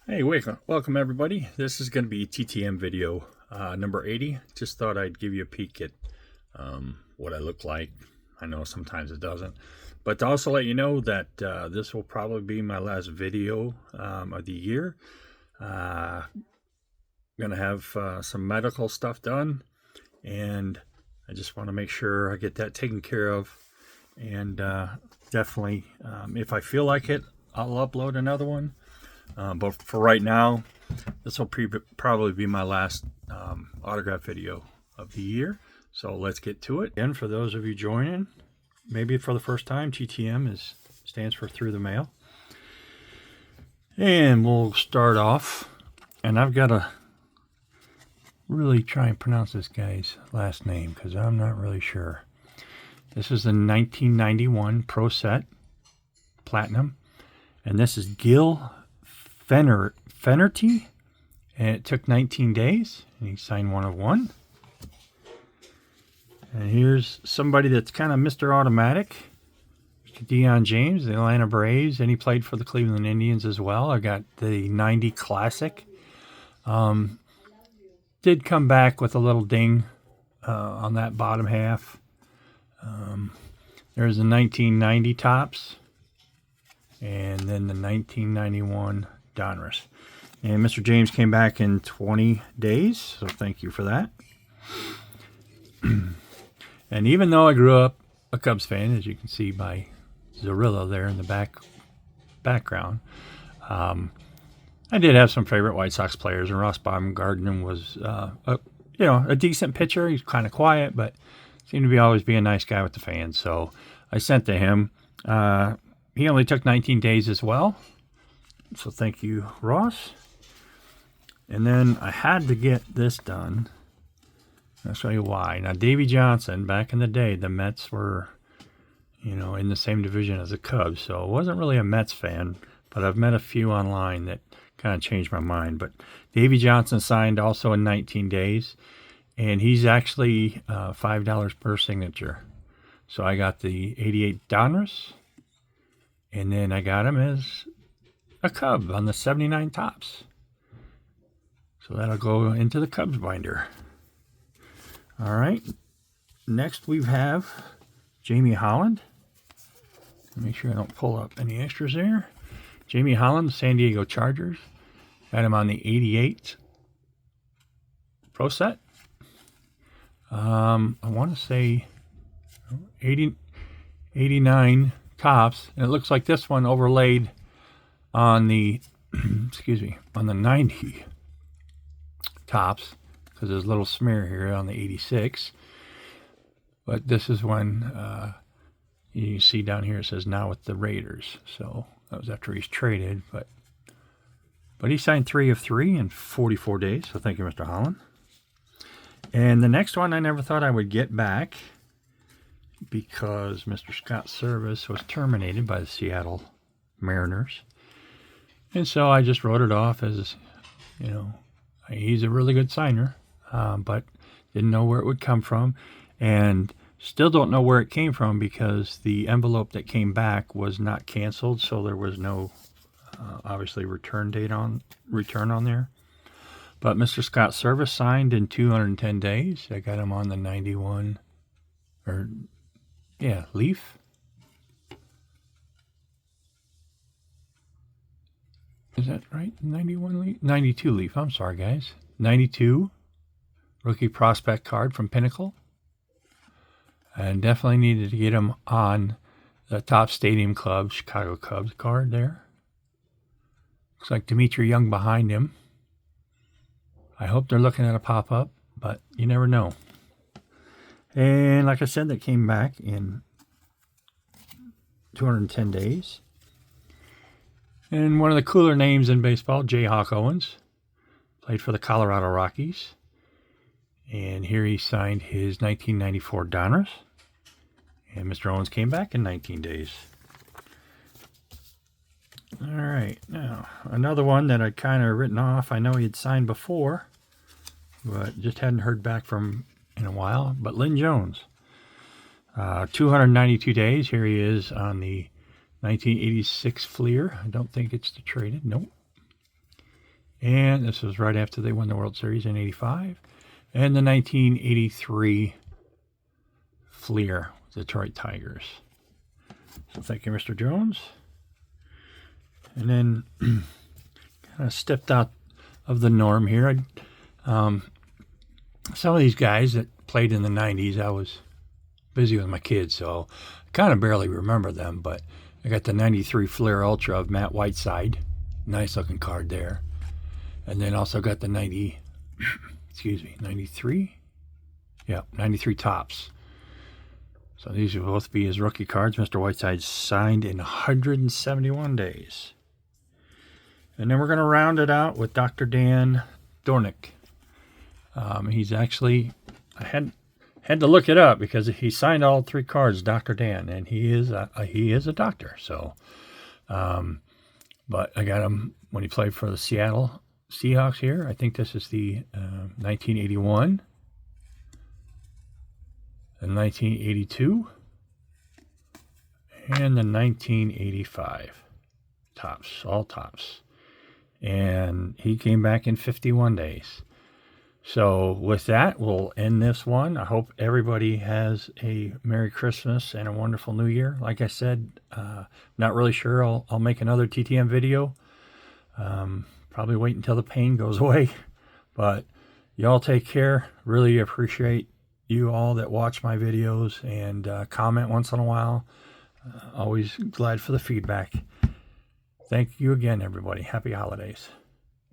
Hey, welcome everybody. This is going to be TTM video number 80. Just thought I'd give you a peek at what I look like. I know sometimes it doesn't. But to also let you know that this will probably be my last video of the year. I'm going to have some medical stuff done. And I just want to make sure I get that taken care of. And definitely, if I feel like it, I'll upload another one. But for right now, this will probably be my last autograph video of the year. So let's get to it. And for those of you joining, maybe for the first time, TTM stands for Through the Mail. And we'll start off. And I've got to really try and pronounce this guy's last name because I'm not really sure. This is the 1991 Pro Set Platinum. And this is Gil Fenerty, and it took 19 days, and he signed 1 of 1. And here's somebody that's kind of Mr. Automatic, Deion James, the Atlanta Braves, and he played for the Cleveland Indians as well. I got the 90 Classic. Did come back with a little ding on that bottom half. There's the 1990 Topps, and then the 1991 Donruss. And Mr. James came back in 20 days, so thank you for that. And even though I grew up a Cubs fan, as you can see by Zorilla there in the background, I did have some favorite White Sox players, and Ross Baumgarten was a decent pitcher. He's kind of quiet, but seemed to always be a nice guy with the fans. So I sent to him. He only took 19 days as well. So thank you, Ross. And then I had to get this done. I'll show you why. Now, Davey Johnson, back in the day, the Mets were, in the same division as the Cubs. So I wasn't really a Mets fan, but I've met a few online that kind of changed my mind. But Davey Johnson signed also in 19 days. And he's actually $5 per signature. So I got the 88 Donruss. And then I got him as a Cub on the 79 Topps. So that'll go into the Cubs binder. All right. Next we have Jamie Holland. Make sure I don't pull up any extras there. Jamie Holland, San Diego Chargers. Got him on the 88 Pro Set. I want to say 89 Topps. And it looks like this one overlaid on the on the 90 Topps, because there's a little smear here on the 86. But this is when you see down here it says now with the Raiders. So that was after he's traded, but he signed 3 of 3 in 44 days. So thank you, Mr. Holland. And the next one I never thought I would get back, because Mr. Scott Service was terminated by the Seattle Mariners. And so I just wrote it off as, he's a really good signer, but didn't know where it would come from. And still don't know where it came from, because the envelope that came back was not canceled, so there was no, obviously, return on there. But Mr. Scott Service signed in 210 days. I got him on the 91, Leaf. Is that right? 91 Leaf? 92 Leaf. I'm sorry, guys. 92 rookie prospect card from Pinnacle. And definitely needed to get him on the Top Stadium Club Chicago Cubs card there. Looks like Dimitri Young behind him. I hope they're looking at a pop-up, but you never know. And like I said, that came back in 210 days. And one of the cooler names in baseball, Jayhawk Owens, played for the Colorado Rockies. And here he signed his 1994 Donruss. And Mr. Owens came back in 19 days. All right, now another one that I'd kind of written off. I know he had signed before, but just hadn't heard back from in a while. But Lynn Jones, 292 days. Here he is on the 1986 Fleer. I don't think it's the traded. Nope. And this was right after they won the World Series in 85. And the 1983 Fleer, Detroit Tigers. So thank you, Mr. Jones. And then kind of stepped out of the norm here. Some of these guys that played in the 90s, I was busy with my kids, so I kind of barely remember them. But I got the 93 Fleer Ultra of Matt Whiteside. Nice looking card there. And then also got the 93? Yeah, 93 Tops. So these will both be his rookie cards. Mr. Whiteside signed in 171 days. And then we're going to round it out with Dr. Dan Dornick. He's actually, I had to look it up because he signed all 3 cards, Dr. Dan, and he is a doctor. So, but I got him when he played for the Seattle Seahawks here. I think this is the 1981, the 1982, and the 1985 Tops, all Tops. And he came back in 51 days. So with that, we'll end this one. I hope everybody has a Merry Christmas and a wonderful New Year. Like I said, not really sure I'll make another TTM video. Probably wait until the pain goes away. But y'all take care. Really appreciate you all that watch my videos and comment once in a while. Always glad for the feedback. Thank you again, everybody. Happy holidays.